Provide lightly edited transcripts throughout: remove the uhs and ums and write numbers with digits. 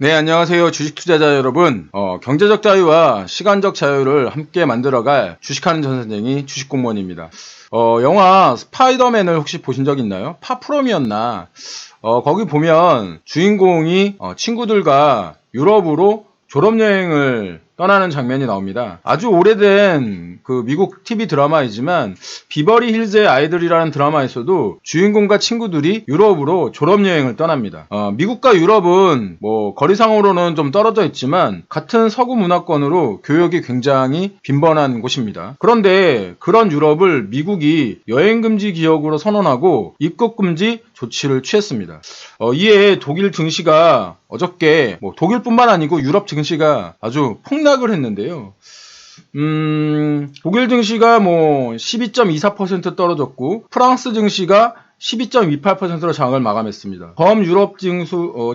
네, 안녕하세요. 주식 투자자 여러분. 경제적 자유와 시간적 자유를 함께 만들어갈 주식하는 전선생이 주식공무원입니다. 영화 스파이더맨을 혹시 보신 적 있나요? 파프롬이었나? 거기 보면 주인공이 친구들과 유럽으로 졸업여행을 떠나는 장면이 나옵니다. 아주 오래된 그 미국 TV 드라마이지만 비버리 힐즈의 아이들이라는 드라마에서도 주인공과 친구들이 유럽으로 졸업여행을 떠납니다. 미국과 유럽은 뭐 거리상으로는 좀 떨어져 있지만 같은 서구 문화권으로 교역이 굉장히 빈번한 곳입니다. 그런데 그런 유럽을 미국이 여행금지 지역으로 선언하고 입국금지 조치를 취했습니다. 이에 독일 증시가 어저께 독일뿐만 아니고 유럽 증시가 아주 폭락을 했는데요. 독일 증시가 12.24% 떨어졌고 프랑스 증시가 12.28%로 장을 마감했습니다. 범유럽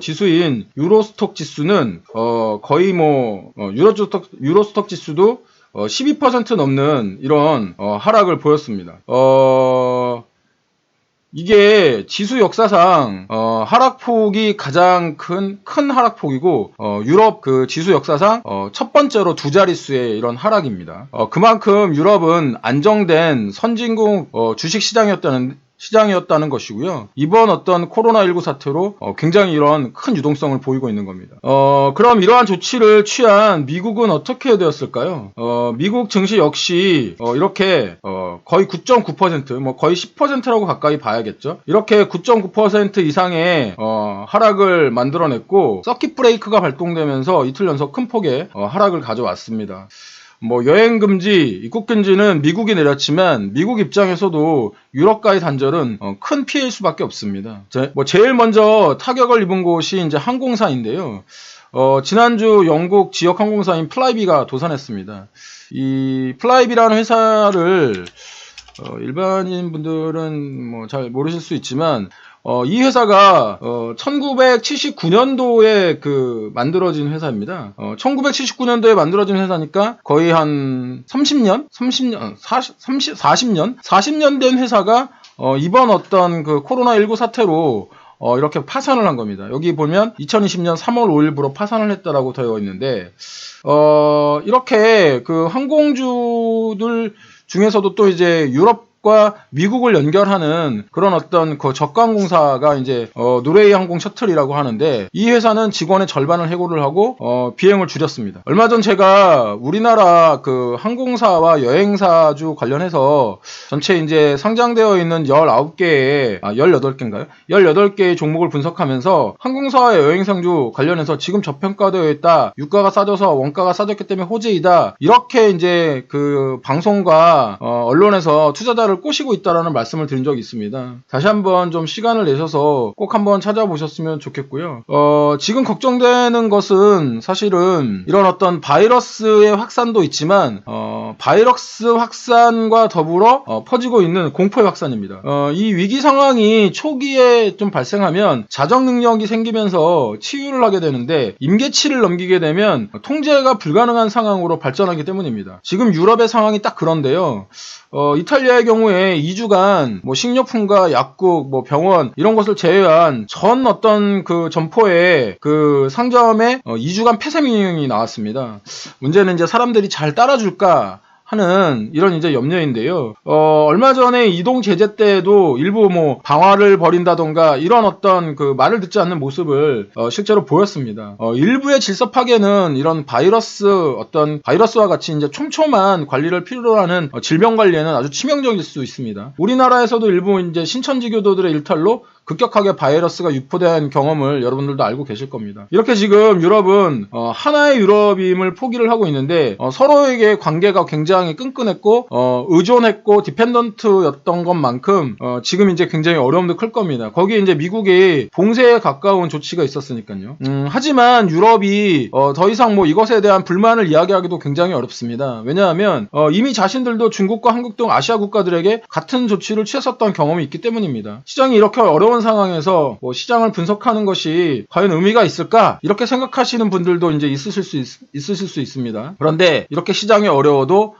지수인 유로스톡 지수는 거의 유로스톡 지수도 12% 넘는 이런 하락을 보였습니다. 이게 지수 역사상 하락폭이 가장 큰 하락폭이고 유럽 그 지수 역사상 첫 번째로 두 자릿수의 이런 하락입니다. 그만큼 유럽은 안정된 선진국 주식 시장이었다는 것이고요. 이번 어떤 코로나19 사태로 굉장히 이런 큰 유동성을 보이고 있는 겁니다. 그럼 이러한 조치를 취한 미국은 어떻게 되었을까요? 미국 증시 역시 이렇게 거의 9.9% 거의 10%라고 가까이 봐야겠죠. 이렇게 9.9% 이상의 하락을 만들어냈고 서킷 브레이크가 발동되면서 이틀 연속 큰 폭의 하락을 가져왔습니다. 여행금지, 입국금지는 미국이 내렸지만 미국 입장에서도 유럽과의 단절은 큰 피해일 수밖에 없습니다. 제일 먼저 타격을 입은 곳이 이제 항공사인데요. 지난주 영국 지역 항공사인 플라이비가 도산했습니다. 이 플라이비라는 회사를 일반인 분들은 잘 모르실 수 있지만 이 회사가 1979년도에 만들어진 회사입니다. 1979년도에 만들어진 회사니까 거의 한 40년 된 회사가 이번 어떤 코로나19 사태로 이렇게 파산을 한 겁니다. 여기 보면 2020년 3월 5일부로 파산을 했다라고 되어 있는데 이렇게 항공주들 중에서도 또 이제 유럽과 미국을 연결하는 그런 어떤 저가항공사가 이제 노르웨이 항공 셔틀이라고 하는데 이 회사는 직원의 절반을 해고를 하고 비행을 줄였습니다. 얼마 전 제가 우리나라 항공사와 여행사주 관련해서 전체 이제 상장되어 있는 18개인가요? 18개의 종목을 분석하면서 항공사와 여행상주 관련해서 지금 저평가되어 있다. 유가가 싸져서 원가가 싸졌기 때문에 호재이다. 이렇게 이제 방송과 언론에서 투자자를 꼬시고 있다라는 말씀을 드린 적이 있습니다. 다시 한번 좀 시간을 내셔서 꼭 한번 찾아보셨으면 좋겠고요. 지금 걱정되는 것은 사실은 이런 어떤 바이러스의 확산도 있지만 바이러스 확산과 더불어 퍼지고 있는 공포의 확산입니다. 이 위기 상황이 초기에 좀 발생하면 자정 능력이 생기면서 치유를 하게 되는데 임계치를 넘기게 되면 통제가 불가능한 상황으로 발전하기 때문입니다. 지금 유럽의 상황이 딱 그런데요. 이탈리아의 경우에 2주간 식료품과 약국, 병원 이런 것을 제외한 전 어떤 점포에 상점에 2주간 폐쇄 명령이 나왔습니다. 문제는 이제 사람들이 잘 따라줄까 하는 이런 이제 염려인데요. 얼마 전에 이동 제재 때도 일부 방화를 벌인다던가 이런 어떤 말을 듣지 않는 모습을 실제로 보였습니다. 일부의 질서 파괴는 이런 바이러스와 같이 이제 촘촘한 관리를 필요로 하는 질병 관리에는 아주 치명적일 수 있습니다. 우리나라에서도 일부 이제 신천지교도들의 일탈로 급격하게 바이러스가 유포된 경험을 여러분들도 알고 계실 겁니다. 이렇게 지금 유럽은 하나의 유럽임을 포기를 하고 있는데 서로에게 관계가 굉장히 끈끈했고 의존했고 디펜던트였던 것만큼 지금 이제 굉장히 어려움도 클 겁니다. 거기에 이제 미국이 봉쇄에 가까운 조치가 있었으니까요. 하지만 유럽이 더 이상 이것에 대한 불만을 이야기하기도 굉장히 어렵습니다. 왜냐하면 이미 자신들도 중국과 한국 등 아시아 국가들에게 같은 조치를 취했었던 경험이 있기 때문입니다. 시장이 이렇게 어려운 어려운 상황에서 뭐 시장을 분석하는 것이 과연 의미가 있을까? 이렇게 생각하시는 분들도 이제 있으실 수 있습니다. 그런데 이렇게 시장이 어려워도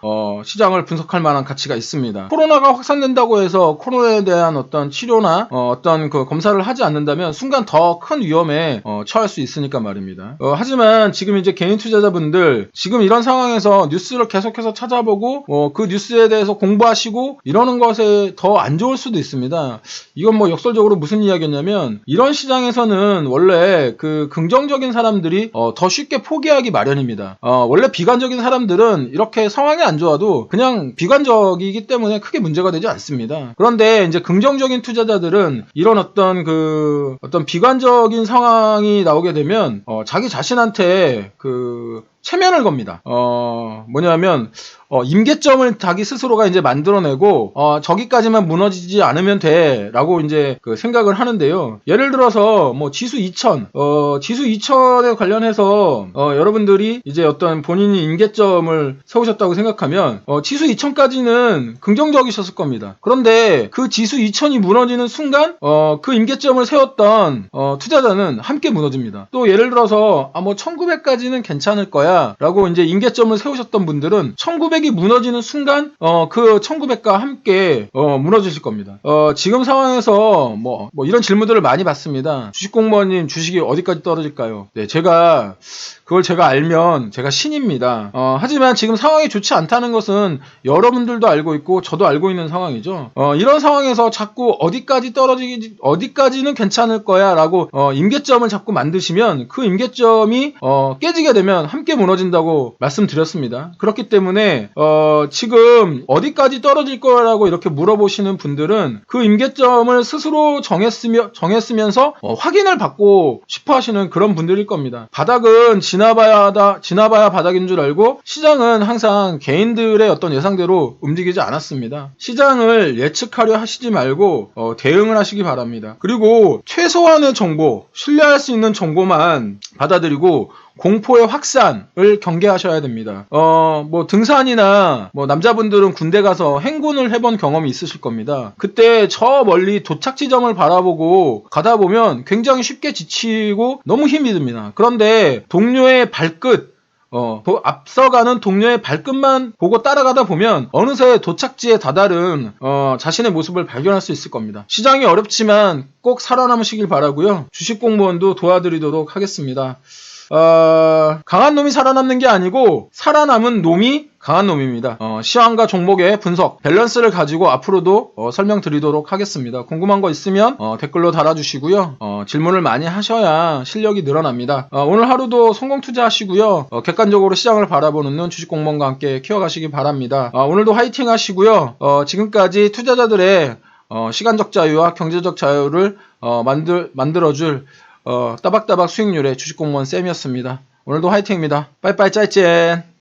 시장을 분석할 만한 가치가 있습니다. 코로나가 확산된다고 해서 코로나에 대한 어떤 치료나 어떤 그 검사를 하지 않는다면 순간 더 큰 위험에 처할 수 있으니까 말입니다. 하지만 지금 이제 개인 투자자분들 지금 이런 상황에서 뉴스를 계속해서 찾아보고 그 뉴스에 대해서 공부하시고 이러는 것에 더 안 좋을 수도 있습니다. 이건 뭐 역설적으로 무슨 이야기였냐면 이런 시장에서는 원래 그 긍정적인 사람들이 더 쉽게 포기하기 마련입니다. 원래 비관적인 사람들은 이렇게 상황이 안 좋아도 그냥 비관적이기 때문에 크게 문제가 되지 않습니다. 그런데 이제 긍정적인 투자자들은 이런 어떤 비관적인 상황이 나오게 되면 자기 자신한테 체면을 겁니다. 뭐냐면 임계점을 자기 스스로가 이제 만들어내고 저기까지만 무너지지 않으면 돼라고 이제 생각을 하는데요. 예를 들어서 뭐 지수 2000에 관련해서 여러분들이 이제 어떤 본인이 임계점을 세우셨다고 생각하면 지수 2000까지는 긍정적이셨을 겁니다. 그런데 그 지수 2000이 무너지는 순간 그 임계점을 세웠던 투자자는 함께 무너집니다. 또 예를 들어서 뭐 1900까지는 괜찮을 거야 라고 이제 임계점을 세우셨던 분들은 1900이 무너지는 순간 그 1900과 함께 무너지실 겁니다. 지금 상황에서 뭐 이런 질문들을 많이 받습니다. 주식공무원님 주식이 어디까지 떨어질까요? 네, 그걸 제가 알면 제가 신입니다. 하지만 지금 상황이 좋지 않다는 것은 여러분들도 알고 있고 저도 알고 있는 상황이죠. 이런 상황에서 자꾸 어디까지는 괜찮을 거야 라고 임계점을 자꾸 만드시면 그 임계점이 깨지게 되면 함께 무너진다고 말씀드렸습니다. 그렇기 때문에 지금 어디까지 떨어질 거라고 이렇게 물어보시는 분들은 그 임계점을 스스로 정했으면서 확인을 받고 싶어 하시는 그런 분들일 겁니다. 바닥은 지나봐야 바닥인 줄 알고 시장은 항상 개인들의 어떤 예상대로 움직이지 않았습니다. 시장을 예측하려 하시지 말고 대응을 하시기 바랍니다. 그리고 최소한의 정보, 신뢰할 수 있는 정보만 받아들이고 공포의 확산을 경계하셔야 됩니다. 뭐 등산이나 뭐 남자분들은 군대 가서 행군을 해본 경험이 있으실 겁니다. 그때 저 멀리 도착 지점을 바라보고 가다 보면 굉장히 쉽게 지치고 너무 힘이 듭니다. 그런데 동료의 발끝 앞서가는 동료의 발끝만 보고 따라가다 보면 어느새 도착지에 다다른 자신의 모습을 발견할 수 있을 겁니다. 시장이 어렵지만 꼭 살아남으시길 바라고요. 주식공무원도 도와드리도록 하겠습니다. 강한 놈이 살아남는 게 아니고 살아남은 놈이 강한 놈입니다. 시황과 종목의 분석, 밸런스를 가지고 앞으로도 설명드리도록 하겠습니다. 궁금한 거 있으면 댓글로 달아주시고요. 질문을 많이 하셔야 실력이 늘어납니다. 오늘 하루도 성공 투자하시고요. 객관적으로 시장을 바라보는 눈 주식공무원과 함께 키워가시기 바랍니다. 오늘도 화이팅 하시고요. 지금까지 투자자들의 시간적 자유와 경제적 자유를 만들어줄 따박따박 수익률의 주식공무원 쌤이었습니다. 오늘도 화이팅입니다. 빠이빠이 짜이젠.